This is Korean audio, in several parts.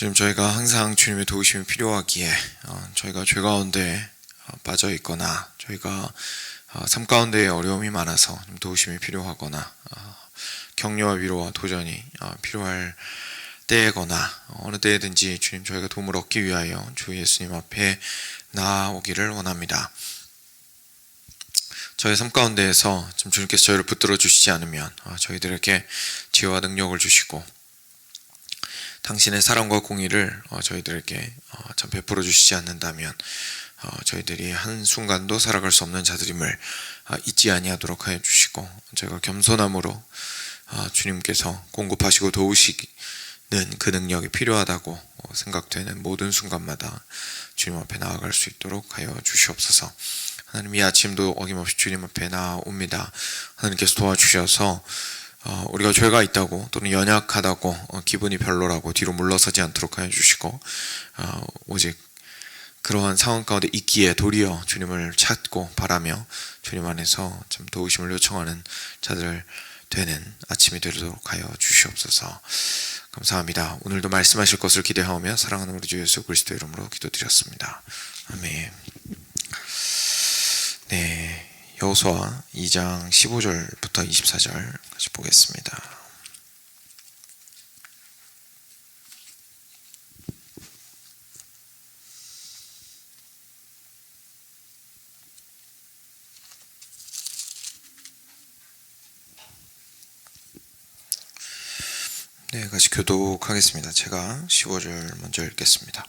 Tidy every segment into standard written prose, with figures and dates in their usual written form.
주님, 저희가 항상 주님의 도우심이 필요하기에 저희가 죄 가운데 빠져 있거나 저희가 삶 가운데 어려움이 많아서 도우심이 필요하거나 격려와 위로와 도전이 필요할 때거나 어느 때든지 주님, 저희가 도움을 얻기 위하여 주 예수님 앞에 나아오기를 원합니다. 저희 삶 가운데에서 지금 주님께서 저희를 붙들어 주시지 않으면 저희들에게 지혜와 능력을 주시고 당신의 사랑과 공의를 저희들에게 참 베풀어 주시지 않는다면 저희들이 한순간도 살아갈 수 없는 자들임을 잊지 아니하도록 하여 주시고, 저희가 겸손함으로 주님께서 공급하시고 도우시는 그 능력이 필요하다고 생각되는 모든 순간마다 주님 앞에 나아갈 수 있도록 하여 주시옵소서. 하나님, 이 아침도 어김없이 주님 앞에 나옵니다. 하나님께서 도와주셔서 우리가 죄가 있다고 또는 연약하다고 기분이 별로라고 뒤로 물러서지 않도록 하여 주시고, 오직 그러한 상황 가운데 있기에 도리어 주님을 찾고 바라며 주님 안에서 참 도우심을 요청하는 자들 되는 아침이 되도록 하여 주시옵소서. 감사합니다. 오늘도 말씀하실 것을 기대하오며 사랑하는 우리 주 예수 그리스도의 이름으로 기도드렸습니다. 아멘. 네, 여호수아 2장 15절부터 24절 같이 보겠습니다. 네, 같이 교독하겠습니다. 제가 15절 먼저 읽겠습니다.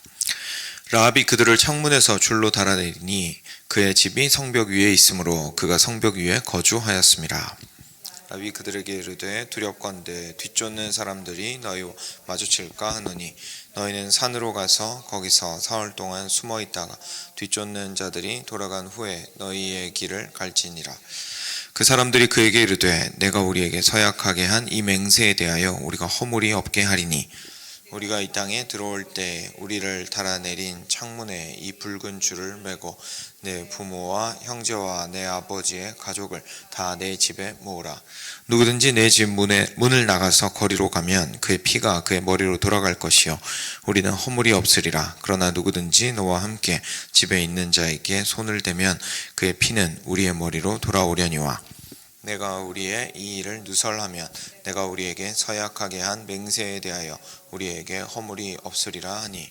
라합이 그들을 창문에서 줄로 달아내리니 그의 집이 성벽 위에 있으므로 그가 성벽 위에 거주하였습니다. 라합이 그들에게 이르되 두렵건대 뒤쫓는 사람들이 너희와 마주칠까 하노니 너희는 산으로 가서 거기서 사흘 동안 숨어 있다가 뒤쫓는 자들이 돌아간 후에 너희의 길을 갈지니라. 그 사람들이 그에게 이르되 내가 우리에게 서약하게 한 이 맹세에 대하여 우리가 허물이 없게 하리니 우리가 이 땅에 들어올 때 우리를 달아내린 창문에 이 붉은 줄을 매고 내 부모와 형제와 내 아버지의 가족을 다 내 집에 모으라. 누구든지 내 집 문을 나가서 거리로 가면 그의 피가 그의 머리로 돌아갈 것이요 우리는 허물이 없으리라. 그러나 누구든지 너와 함께 집에 있는 자에게 손을 대면 그의 피는 우리의 머리로 돌아오려니와 내가 우리의 이 일을 누설하면 내가 우리에게 서약하게 한 맹세에 대하여 우리에게 허물이 없으리라 하니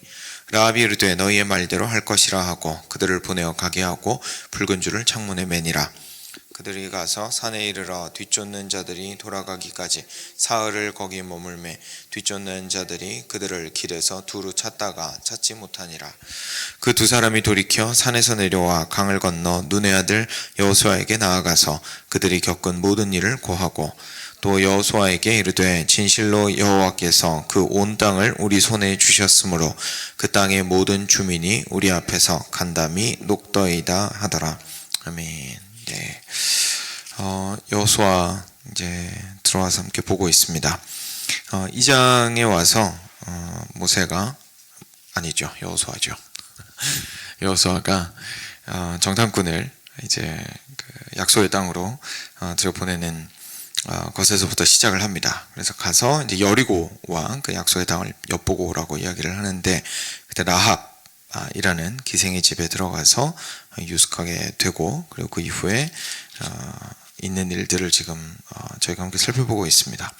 라합이 이르되 너희의 말대로 할 것이라 하고 그들을 보내어 가게 하고 붉은 줄을 창문에 매니라. 그들이 가서 산에 이르러 뒤쫓는 자들이 돌아가기까지 사흘을 거기 머물매 뒤쫓는 자들이 그들을 길에서 두루 찾다가 찾지 못하니라. 그 두 사람이 돌이켜 산에서 내려와 강을 건너 눈의 아들 여호수아에게 나아가서 그들이 겪은 모든 일을 고하고 또 여호수아에게 이르되 진실로 여호와께서 그 온 땅을 우리 손에 주셨으므로 그 땅의 모든 주민이 우리 앞에서 간담이 녹더이다 하더라. 아멘. 네, 여호수아 이제 들어와서 함께 보고 있습니다. 이 장에 와서 모세가 아니죠, 여호수아죠. 여호수아가 정탐꾼을 이제 그 약속의 땅으로 들여보내는 것에서부터 시작을 합니다. 그래서 가서 이제 여리고와 그 약속의 땅을 엿보고 오라고 이야기를 하는데 그때 라합이라는 기생의 집에 들어가서 유숙하게 되고, 그리고 그 이후에 있는 일들을 지금 저희가 함께 살펴보고 있습니다.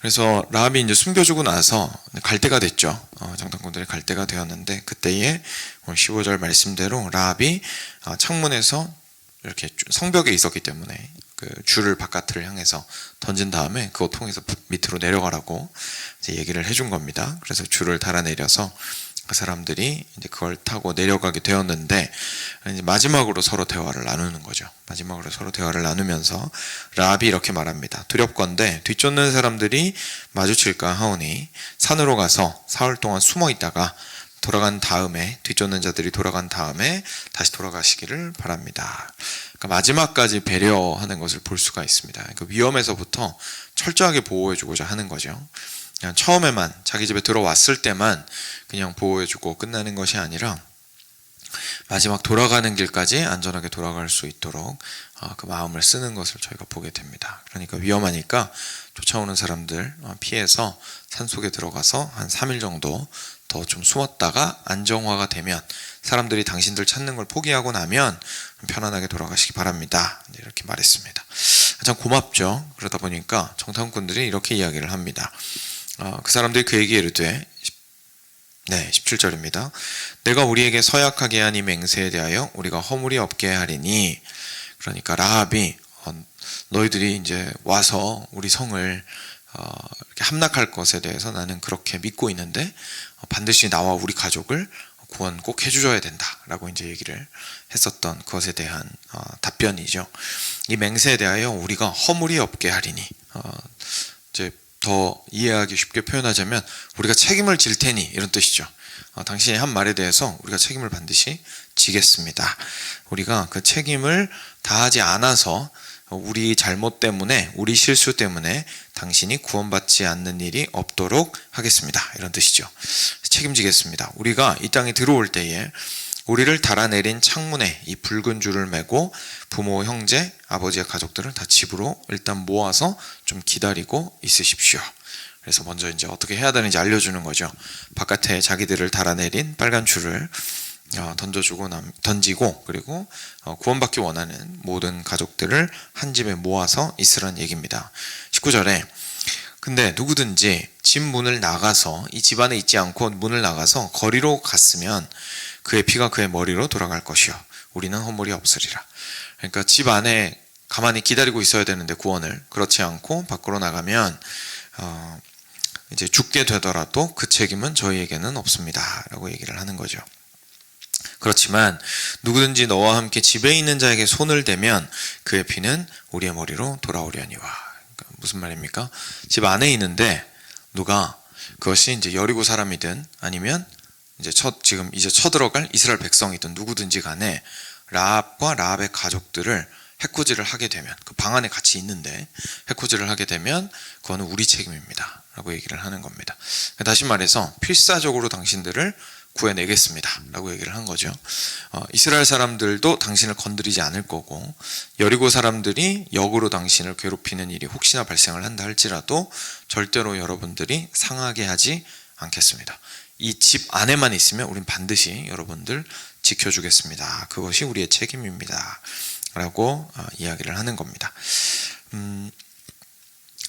그래서 라합이 이제 숨겨주고 나서 갈 때가 됐죠. 정탐꾼들이 갈 때가 되었는데 그때에 15절 말씀대로 라합이 창문에서 이렇게 성벽에 있었기 때문에 그 줄을 바깥을 향해서 던진 다음에 그거 통해서 밑으로 내려가라고 이제 얘기를 해준 겁니다. 그래서 줄을 달아내려서 그 사람들이 이제 그걸 타고 내려가게 되었는데 이제 마지막으로 서로 대화를 나누는 거죠. 마지막으로 서로 대화를 나누면서 라합이 이렇게 말합니다. 두렵건대 뒤쫓는 사람들이 마주칠까 하오니 산으로 가서 사흘 동안 숨어 있다가 돌아간 다음에 뒤쫓는 자들이 돌아간 다음에 다시 돌아가시기를 바랍니다. 그러니까 마지막까지 배려하는 것을 볼 수가 있습니다. 그러니까 위험에서부터 철저하게 보호해주고자 하는 거죠. 그냥 처음에만 자기 집에 들어왔을 때만 그냥 보호해주고 끝나는 것이 아니라 마지막 돌아가는 길까지 안전하게 돌아갈 수 있도록 그 마음을 쓰는 것을 저희가 보게 됩니다. 그러니까 위험하니까 쫓아오는 사람들 피해서 산속에 들어가서 한 3일 정도 더 좀 숨었다가 안정화가 되면 사람들이 당신들 찾는 걸 포기하고 나면 편안하게 돌아가시기 바랍니다. 이렇게 말했습니다. 참 고맙죠. 그러다 보니까 정탐꾼들이 이렇게 이야기를 합니다. 그 사람들이 그에게 이르되 17절입니다. 내가 우리에게 서약하게 한 이 맹세에 대하여 우리가 허물이 없게 하리니, 그러니까 라합이 너희들이 이제 와서 우리 성을 이렇게 함락할 것에 대해서 나는 그렇게 믿고 있는데 반드시 나와 우리 가족을 구원 꼭 해주셔야 된다라고 이제 얘기를 했었던 것에 대한 답변이죠. 이 맹세에 대하여 우리가 허물이 없게 하리니, 이제 더 이해하기 쉽게 표현하자면 우리가 책임을 질 테니 이런 뜻이죠. 당신이 한 말에 대해서 우리가 책임을 반드시 지겠습니다. 우리가 그 책임을 다하지 않아서 우리 잘못 때문에, 우리 실수 때문에 당신이 구원받지 않는 일이 없도록 하겠습니다. 이런 뜻이죠. 책임지겠습니다. 우리가 이 땅에 들어올 때에 우리를 달아내린 창문에 이 붉은 줄을 매고 부모, 형제, 아버지의 가족들을 다 집으로 일단 모아서 좀 기다리고 있으십시오. 그래서 먼저 이제 어떻게 해야 되는지 알려주는 거죠. 바깥에 자기들을 달아내린 빨간 줄을 던지고, 그리고 구원받기 원하는 모든 가족들을 한 집에 모아서 있으라는 얘기입니다. 19절에 근데 누구든지 집 문을 나가서, 이 집 안에 있지 않고 문을 나가서 거리로 갔으면 그의 피가 그의 머리로 돌아갈 것이요 우리는 허물이 없으리라. 그러니까 집 안에 가만히 기다리고 있어야 되는데 구원을, 그렇지 않고 밖으로 나가면 이제 죽게 되더라도 그 책임은 저희에게는 없습니다 라고 얘기를 하는 거죠. 그렇지만 누구든지 너와 함께 집에 있는 자에게 손을 대면 그의 피는 우리의 머리로 돌아오려니와. 그러니까 무슨 말입니까? 집 안에 있는데 누가, 그것이 이제 여리고 사람이든 아니면 이제 지금 쳐들어갈 이스라엘 백성이든 누구든지 간에 라합과 라합의 가족들을 해코지를 하게 되면, 그 방 안에 같이 있는데 해코지를 하게 되면 그거는 우리 책임입니다 라고 얘기를 하는 겁니다. 다시 말해서 필사적으로 당신들을 구해내겠습니다 라고 얘기를 한 거죠. 이스라엘 사람들도 당신을 건드리지 않을 거고, 여리고 사람들이 역으로 당신을 괴롭히는 일이 혹시나 발생을 한다 할지라도 절대로 여러분들이 상하게 하지 않겠습니다. 이 집 안에만 있으면 우린 반드시 여러분들 지켜주겠습니다. 그것이 우리의 책임입니다 라고 이야기를 하는 겁니다.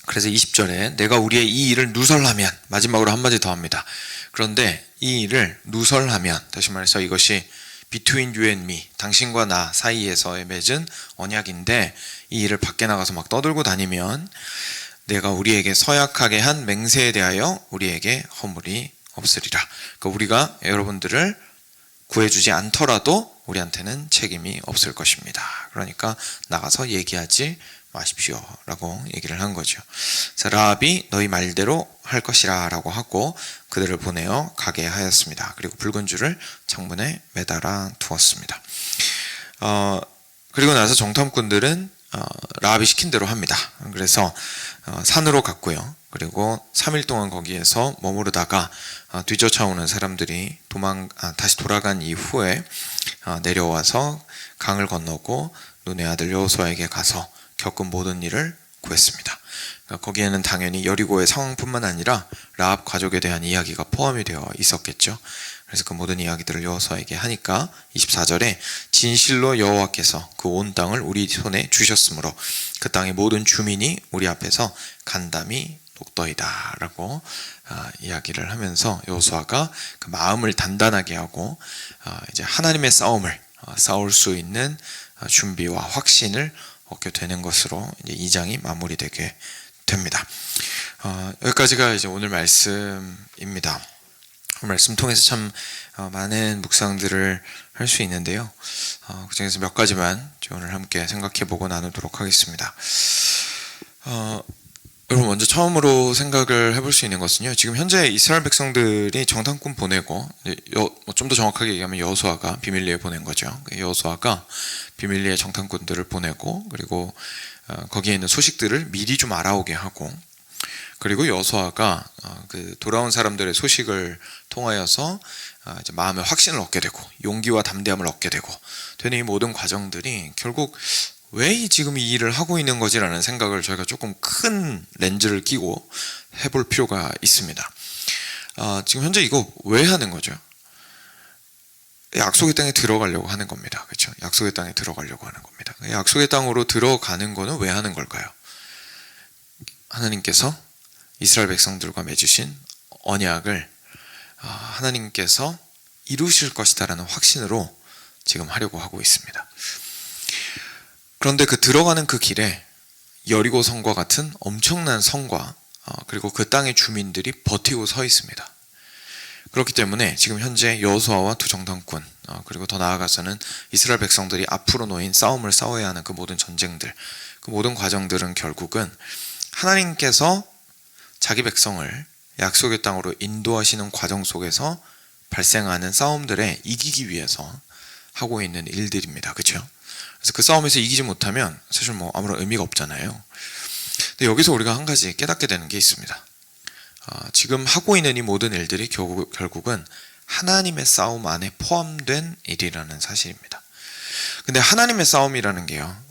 그래서 20절에 내가 우리의 이 일을 누설하면, 마지막으로 한마디 더 합니다. 그런데 이 일을 누설하면, 다시 말해서 이것이 between you and me, 당신과 나 사이에서의 맺은 언약인데 이 일을 밖에 나가서 막 떠들고 다니면 내가 우리에게 서약하게 한 맹세에 대하여 우리에게 허물이 없으리라. 그러니까 우리가 여러분들을 구해주지 않더라도 우리한테는 책임이 없을 것입니다. 그러니까 나가서 얘기하지 마십시오 라고 얘기를 한 거죠. 그래서 라합이 너희 말대로 할 것이라 라고 하고 그들을 보내어 가게 하였습니다. 그리고 붉은 줄을 창문에 매달아 두었습니다. 그리고 나서 정탐꾼들은 라합이 시킨 대로 합니다. 그래서 산으로 갔고요. 그리고 3일 동안 거기에서 머무르다가 뒤쫓아오는 사람들이 다시 돌아간 이후에 내려와서 강을 건너고 눈의 아들 여호수아에게 가서 겪은 모든 일을 구했습니다. 그러니까 거기에는 당연히 여리고의 상황뿐만 아니라 라합 가족에 대한 이야기가 포함이 되어 있었겠죠. 그래서 그 모든 이야기들을 여호수아에게 하니까 24절에 진실로 여호와께서 그 온 땅을 우리 손에 주셨으므로 그 땅의 모든 주민이 우리 앞에서 간담이 녹더이다 라고 이야기를 하면서 여호수아가 그 마음을 단단하게 하고 이제 하나님의 싸움을 싸울 수 있는 준비와 확신을 얻게 되는 것으로 이제 2장이 마무리되게 됩니다. 여기까지가 이제 오늘 말씀입니다. 말씀 통해서 참 많은 묵상들을 할 수 있는데요. 그 중에서 몇 가지만 오늘 함께 생각해보고 나누도록 하겠습니다. 여러분, 먼저 처음으로 생각을 해볼 수 있는 것은요, 지금 현재 이스라엘 백성들이 정탐꾼 보내고, 좀 더 정확하게 얘기하면 여호수아가 비밀리에 보낸 거죠. 여호수아가 비밀리에 정탐꾼들을 보내고, 그리고 거기에 있는 소식들을 미리 좀 알아오게 하고, 그리고 여호수아가 그 돌아온 사람들의 소식을 통하여서 이제 마음의 확신을 얻게 되고 용기와 담대함을 얻게 되고 되는 이 모든 과정들이 결국 왜 지금 이 일을 하고 있는 거지라는 생각을 저희가 조금 큰 렌즈를 끼고 해볼 필요가 있습니다. 지금 현재 이거 왜 하는 거죠? 약속의 땅에 들어가려고 하는 겁니다. 그렇죠? 약속의 땅에 들어가려고 하는 겁니다. 약속의 땅으로 들어가는 거는 왜 하는 걸까요? 하나님께서 이스라엘 백성들과 맺으신 언약을 하나님께서 이루실 것이다라는 확신으로 지금 하려고 하고 있습니다. 그런데 그 들어가는 그 길에 여리고 성과 같은 엄청난 성과 그리고 그 땅의 주민들이 버티고 서 있습니다. 그렇기 때문에 지금 현재 여호수아와 두 정탐꾼 그리고 더 나아가서는 이스라엘 백성들이 앞으로 놓인 싸움을 싸워야 하는 그 모든 전쟁들, 그 모든 과정들은 결국은 하나님께서 자기 백성을 약속의 땅으로 인도하시는 과정 속에서 발생하는 싸움들에 이기기 위해서 하고 있는 일들입니다. 그렇죠? 그래서 그 싸움에서 이기지 못하면 사실 아무런 의미가 없잖아요. 근데 여기서 우리가 한 가지 깨닫게 되는 게 있습니다. 지금 하고 있는 이 모든 일들이 결국은 하나님의 싸움 안에 포함된 일이라는 사실입니다. 근데 하나님의 싸움이라는 게요,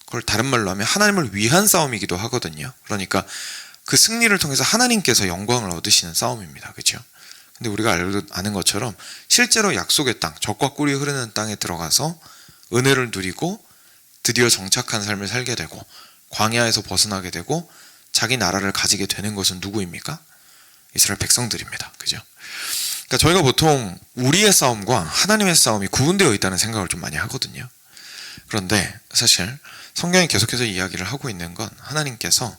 그걸 다른 말로 하면 하나님을 위한 싸움이기도 하거든요. 그러니까 그 승리를 통해서 하나님께서 영광을 얻으시는 싸움입니다. 그렇죠? 근데 우리가 아는 것처럼 실제로 약속의 땅, 젖과 꿀이 흐르는 땅에 들어가서 은혜를 누리고 드디어 정착한 삶을 살게 되고 광야에서 벗어나게 되고 자기 나라를 가지게 되는 것은 누구입니까? 이스라엘 백성들입니다. 그죠? 그러니까 저희가 보통 우리의 싸움과 하나님의 싸움이 구분되어 있다는 생각을 좀 많이 하거든요. 그런데 사실 성경이 계속해서 이야기를 하고 있는 건 하나님께서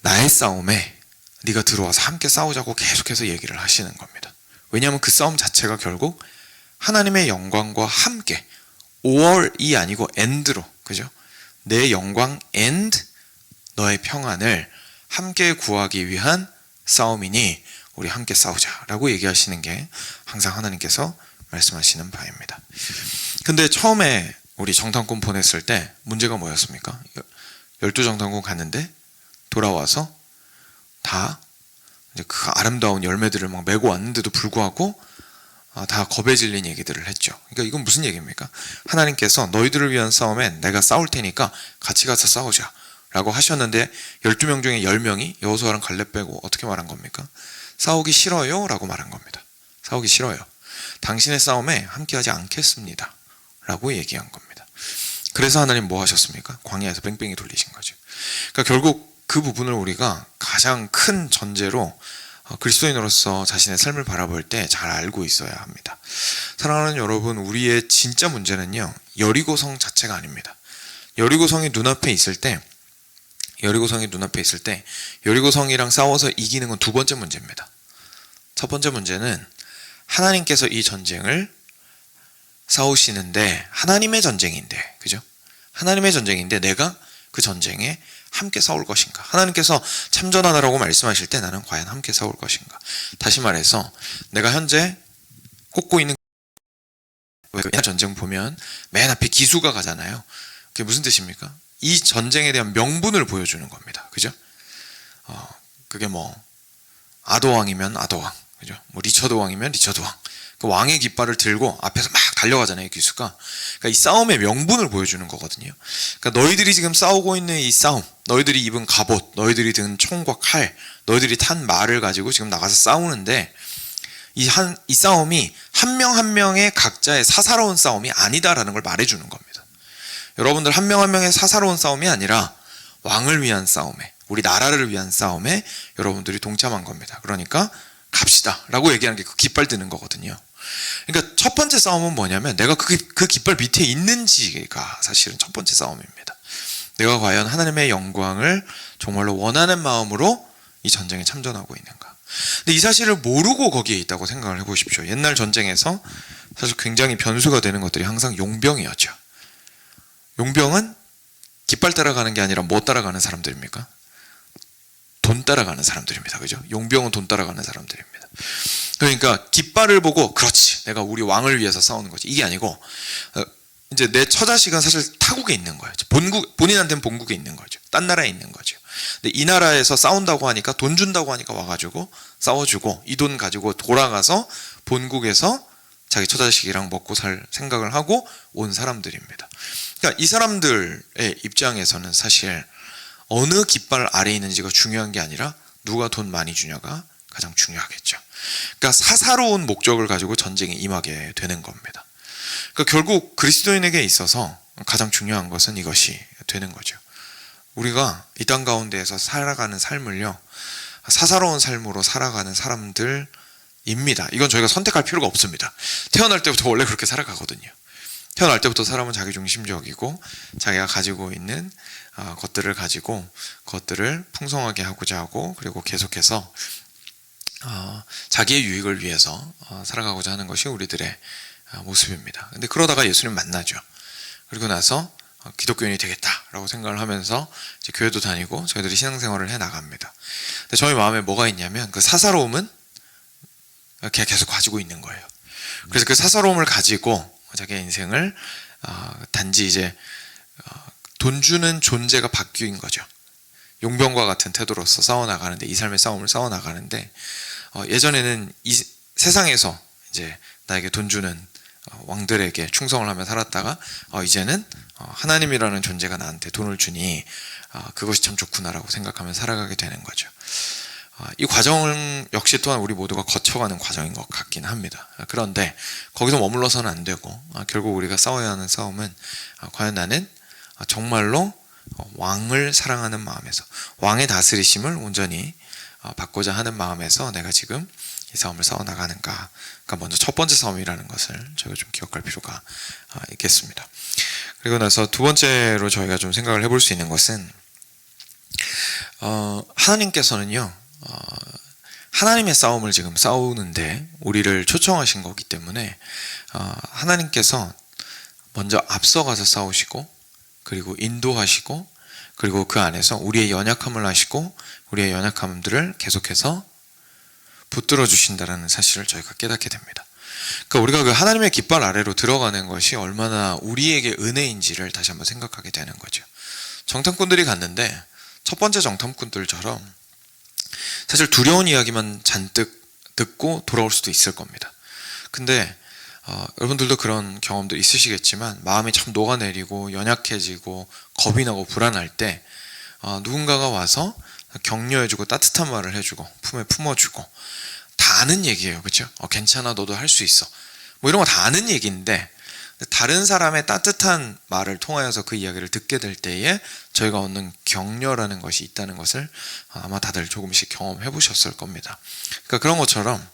나의 싸움에 네가 들어와서 함께 싸우자고 계속해서 얘기를 하시는 겁니다. 왜냐하면 그 싸움 자체가 결국 하나님의 영광과 함께 5월이 아니고 end로, 그죠? 내 영광 and 너의 평안을 함께 구하기 위한 싸움이니 우리 함께 싸우자라고 얘기하시는 게 항상 하나님께서 말씀하시는 바입니다. 근데 처음에 우리 정탐꾼 보냈을 때 문제가 뭐였습니까? 12정탐꾼 갔는데 돌아와서 다 그 아름다운 열매들을 막 메고 왔는데도 불구하고 다 겁에 질린 얘기들을 했죠. 그러니까 이건 무슨 얘기입니까? 하나님께서 너희들을 위한 싸움에 내가 싸울 테니까 같이 가서 싸우자 라고 하셨는데 12명 중에 10명이 여호수아랑 갈렙 빼고 어떻게 말한 겁니까? 싸우기 싫어요 라고 말한 겁니다. 싸우기 싫어요. 당신의 싸움에 함께하지 않겠습니다 라고 얘기한 겁니다. 그래서 하나님 뭐 하셨습니까? 광야에서 뺑뺑이 돌리신 거죠. 그러니까 결국 그 부분을 우리가 가장 큰 전제로 그리스도인으로서 자신의 삶을 바라볼 때 잘 알고 있어야 합니다. 사랑하는 여러분, 우리의 진짜 문제는요, 여리고성 자체가 아닙니다. 여리고성이 눈앞에 있을 때 여리고성이랑 싸워서 이기는 건 두 번째 문제입니다. 첫 번째 문제는 하나님께서 이 전쟁을 싸우시는데 하나님의 전쟁인데, 그죠? 하나님의 전쟁인데 내가 그 전쟁에 함께 싸울 것인가? 하나님께서 참전하라고 말씀하실 때 나는 과연 함께 싸울 것인가? 다시 말해서 내가 현재 꽂고 있는 전쟁 보면 맨 앞에 기수가 가잖아요. 그게 무슨 뜻입니까? 이 전쟁에 대한 명분을 보여주는 겁니다. 그죠? 그게 아도왕이면 아도왕, 그죠? 리처드 왕이면 리처드 왕. 그 왕의 깃발을 들고 앞에서 막 달려가잖아요, 기수가. 그러니까 이 싸움의 명분을 보여주는 거거든요. 그러니까 너희들이 지금 싸우고 있는 이 싸움, 너희들이 입은 갑옷, 너희들이 든 총과 칼, 너희들이 탄 말을 가지고 지금 나가서 싸우는데 이 싸움이 한 명 한 명의 각자의 사사로운 싸움이 아니다라는 걸 말해주는 겁니다. 여러분들 한 명 한 명의 사사로운 싸움이 아니라 왕을 위한 싸움에, 우리 나라를 위한 싸움에 여러분들이 동참한 겁니다. 그러니까 갑시다 라고 얘기하는 게 그 깃발 드는 거거든요. 그러니까 첫 번째 싸움은 뭐냐면 내가 그 깃발 밑에 있는지가 사실은 첫 번째 싸움입니다. 내가 과연 하나님의 영광을 정말로 원하는 마음으로 이 전쟁에 참전하고 있는가. 근데 이 사실을 모르고 거기에 있다고 생각을 해보십시오. 옛날 전쟁에서 사실 굉장히 변수가 되는 것들이 항상 용병이었죠. 용병은 깃발 따라가는 게 아니라 뭐 따라가는 사람들입니까? 돈 따라가는 사람들입니다. 그죠? 용병은 돈 따라가는 사람들입니다. 그러니까 깃발을 보고 그렇지, 내가 우리 왕을 위해서 싸우는 거지, 이게 아니고 이제 내 처자식은 사실 타국에 있는 거예요. 본인한테는 본국에 있는 거죠. 딴 나라에 있는 거죠. 근데 이 나라에서 싸운다고 하니까, 돈 준다고 하니까 와가지고 싸워주고 이 돈 가지고 돌아가서 본국에서 자기 처자식이랑 먹고 살 생각을 하고 온 사람들입니다. 그러니까 이 사람들의 입장에서는 사실 어느 깃발 아래에 있는지가 중요한 게 아니라 누가 돈 많이 주냐가 가장 중요하겠죠. 그러니까 사사로운 목적을 가지고 전쟁에 임하게 되는 겁니다. 그러니까 결국 그리스도인에게 있어서 가장 중요한 것은 이것이 되는 거죠. 우리가 이 땅 가운데에서 살아가는 삶을요, 사사로운 삶으로 살아가는 사람들입니다. 이건 저희가 선택할 필요가 없습니다. 태어날 때부터 원래 그렇게 살아가거든요. 태어날 때부터 사람은 자기중심적이고 자기가 가지고 있는 것들을 가지고 그것들을 풍성하게 하고자 하고, 그리고 계속해서 자기의 유익을 위해서 살아가고자 하는 것이 우리들의 모습입니다. 근데 그러다가 예수님 만나죠. 그리고 나서 기독교인이 되겠다라고 생각을 하면서 이제 교회도 다니고 저희들이 신앙생활을 해 나갑니다. 근데 저희 마음에 뭐가 있냐면 그 사사로움은 계속 가지고 있는 거예요. 그래서 그 사사로움을 가지고 자기의 인생을 단지 이제 돈 주는 존재가 바뀐 거죠. 용병과 같은 태도로서 싸워나가는데, 이 삶의 싸움을 싸워나가는데, 예전에는 이 세상에서 이제 나에게 돈 주는 왕들에게 충성을 하며 살았다가 이제는 하나님이라는 존재가 나한테 돈을 주니 그것이 참 좋구나라고 생각하며 살아가게 되는 거죠. 이 과정 역시 또한 우리 모두가 거쳐가는 과정인 것 같긴 합니다. 그런데 거기서 머물러서는 안 되고, 결국 우리가 싸워야 하는 싸움은 과연 나는 정말로 왕을 사랑하는 마음에서, 왕의 다스리심을 온전히 받고자 하는 마음에서 내가 지금 이 싸움을 싸워나가는가. 그러니까 먼저 첫 번째 싸움이라는 것을 저희가 좀 기억할 필요가 있겠습니다. 그리고 나서 두 번째로 저희가 좀 생각을 해볼 수 있는 것은, 하나님께서는요, 하나님의 싸움을 지금 싸우는데 우리를 초청하신 거기 때문에 하나님께서 먼저 앞서가서 싸우시고, 그리고 인도하시고, 그리고 그 안에서 우리의 연약함을 아시고 우리의 연약함들을 계속해서 붙들어 주신다라는 사실을 저희가 깨닫게 됩니다. 그러니까 우리가 그 하나님의 깃발 아래로 들어가는 것이 얼마나 우리에게 은혜인지를 다시 한번 생각하게 되는 거죠. 정탐꾼들이 갔는데 첫 번째 정탐꾼들처럼 사실 두려운 이야기만 잔뜩 듣고 돌아올 수도 있을 겁니다. 근데 여러분들도 그런 경험도 있으시겠지만, 마음이 참 녹아내리고 연약해지고 겁이 나고 불안할 때 누군가가 와서 격려해주고 따뜻한 말을 해주고 품에 품어주고, 다 아는 얘기예요. 그렇죠? 괜찮아, 너도 할 수 있어, 뭐 이런 거 다 아는 얘기인데, 다른 사람의 따뜻한 말을 통하여서 그 이야기를 듣게 될 때에 저희가 얻는 격려라는 것이 있다는 것을 아마 다들 조금씩 경험해 보셨을 겁니다. 그러니까 그런 것처럼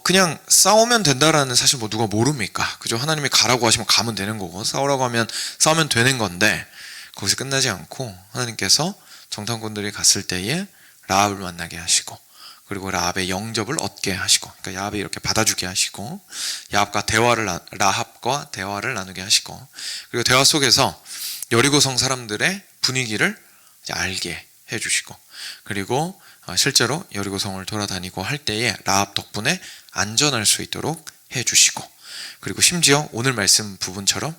그냥 싸우면 된다라는 사실 뭐 누가 모릅니까? 그죠? 하나님이 가라고 하시면 가면 되는 거고, 싸우라고 하면 싸우면 되는 건데, 거기서 끝나지 않고 하나님께서 정탐꾼들이 갔을 때에 라합을 만나게 하시고, 그리고 라합의 영접을 얻게 하시고, 그러니까 라합이 이렇게 받아주게 하시고, 라합과 대화를 나누게 하시고, 그리고 대화 속에서 여리고성 사람들의 분위기를 알게 해주시고, 그리고 실제로 여리고성을 돌아다니고 할 때에 라합 덕분에 안전할 수 있도록 해주시고, 그리고 심지어 오늘 말씀 부분처럼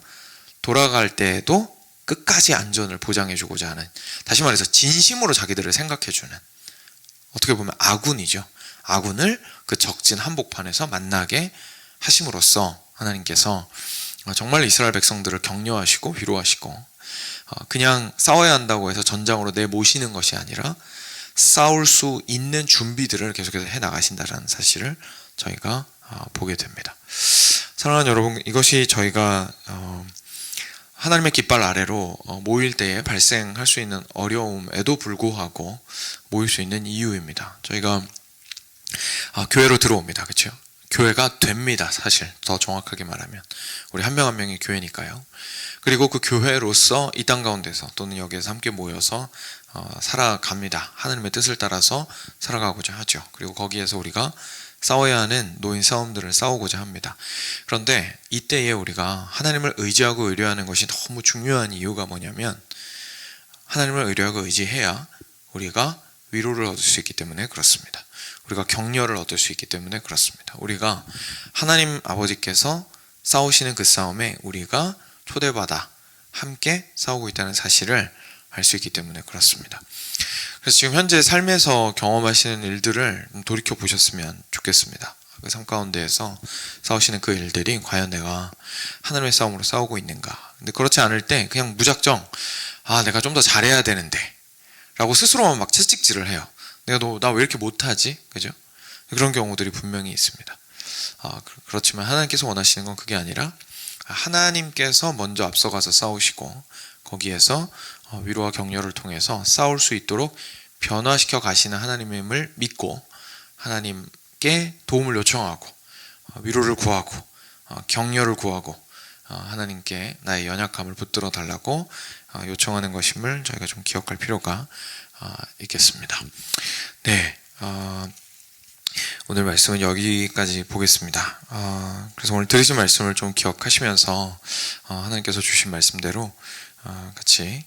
돌아갈 때에도 끝까지 안전을 보장해주고자 하는, 다시 말해서 진심으로 자기들을 생각해주는, 어떻게 보면 아군이죠. 아군을 그 적진 한복판에서 만나게 하심으로써 하나님께서 정말 이스라엘 백성들을 격려하시고 위로하시고, 그냥 싸워야 한다고 해서 전장으로 내모시는 것이 아니라 싸울 수 있는 준비들을 계속해서 해나가신다는 사실을 저희가 보게 됩니다. 사랑하는 여러분, 이것이 저희가 하나님의 깃발 아래로 모일 때에 발생할 수 있는 어려움에도 불구하고 모일 수 있는 이유입니다. 저희가 교회로 들어옵니다. 그렇죠? 교회가 됩니다. 사실 더 정확하게 말하면 우리 한 명 한 명이 교회니까요. 그리고 그 교회로서 이 땅 가운데서 또는 여기에서 함께 모여서 살아갑니다. 하나님의 뜻을 따라서 살아가고자 하죠. 그리고 거기에서 우리가 싸워야 하는 노인 싸움들을 싸우고자 합니다. 그런데 이때에 우리가 하나님을 의지하고 의뢰하는 것이 너무 중요한 이유가 뭐냐면, 하나님을 의뢰하고 의지해야 우리가 위로를 얻을 수 있기 때문에 그렇습니다. 우리가 격려를 얻을 수 있기 때문에 그렇습니다. 우리가 하나님 아버지께서 싸우시는 그 싸움에 우리가 초대받아 함께 싸우고 있다는 사실을 알 수 있기 때문에 그렇습니다. 그래서 지금 현재 삶에서 경험하시는 일들을 돌이켜 보셨으면 좋겠습니다. 그 삶 가운데에서 싸우시는 그 일들이 과연 내가 하나님의 싸움으로 싸우고 있는가. 근데 그렇지 않을 때 그냥 무작정 내가 좀 더 잘해야 되는데 라고 스스로만 막 채찍질을 해요. 나 왜 이렇게 못하지? 그죠? 그런 경우들이 분명히 있습니다. 그렇지만 하나님께서 원하시는 건 그게 아니라 하나님께서 먼저 앞서가서 싸우시고 거기에서 위로와 격려를 통해서 싸울 수 있도록 변화시켜 가시는 하나님임을 믿고 하나님께 도움을 요청하고 위로를 구하고 격려를 구하고 하나님께 나의 연약함을 붙들어 달라고 요청하는 것임을 저희가 좀 기억할 필요가 있겠습니다. 네, 오늘 말씀은 여기까지 보겠습니다. 그래서 오늘 들으신 말씀을 좀 기억하시면서 하나님께서 주신 말씀대로 같이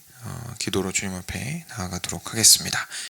기도로 주님 앞에 나아가도록 하겠습니다.